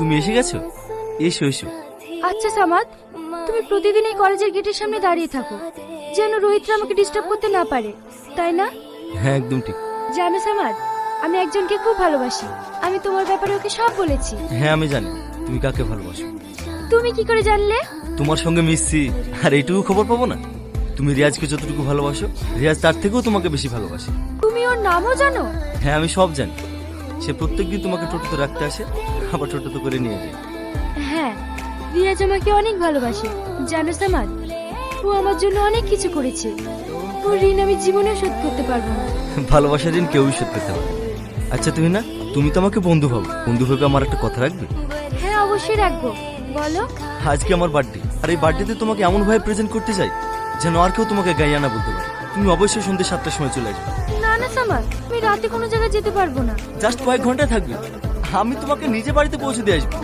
তুমি এসে গেছো? এসো এসো। আচ্ছা সামাদ, তুমি প্রতিদিন এই কলেজের গেটের সামনে দাঁড়িয়ে থাকো যেন রোহিতরা আমাকে ডিস্টার্ব করতে না পারে, তাই না? হ্যাঁ একদম ঠিক। জানো সামাদ, আমি একজনকে খুব ভালোবাসি। আমি তোমার ব্যাপারে ওকে সব বলেছি। হ্যাঁ আমি জানি তুমি কাকে ভালোবাসো। তুমি কি করে জানলে? তোমার সঙ্গে মিশছি আর এইটুকু খবর পাবো না? তুমি রিয়াজকে যতটুকু ভালোবাসো, রিয়াজ তার থেকেও তোমাকে বেশি ভালোবাসে। তুমি ওর নামও জানো? হ্যাঁ আমি সব জানি। সে প্রত্যেকদিন তোমাকে টোটোতে রাখতে আসে, আবার টোটোতে করে নিয়ে যায়। হ্যাঁ, রিয়াজ আমাকে অনেক ভালোবাসে। জানো সামাদ, ও আমার জন্য অনেক কিছু করেছে। ওর ঋণ আমি জীবনেও শোধ করতে পারবো না। ভালোবাসার ঋণ কেউই শোধ করতে পারে। আচ্ছা তুমি না, তুমি তো আমাকে বন্ধু ভাবো, বন্ধু ভেবে আমার একটা কথা রাখবে? হ্যাঁ অবশ্যই রাখবো, বলো। আজকে আমার বার্থডে, আর এই বার্থডেতে তোমাকে এমন ভাবে প্রেজেন্ট করতে চাই যেন আর কেউ তোমাকে গাইয়ানা বলতে পারে। তুমি অবশ্যই সন্ধ্যে 7টার সময় চলে আসবে। না না সামাদ, আমি রাতে কোনো জায়গায় যেতে পারবো না। জাস্ট কয়েক ঘন্টা থাকবে, আমি তোমাকে নিজে বাড়িতে পৌঁছে দিয়ে আসবো।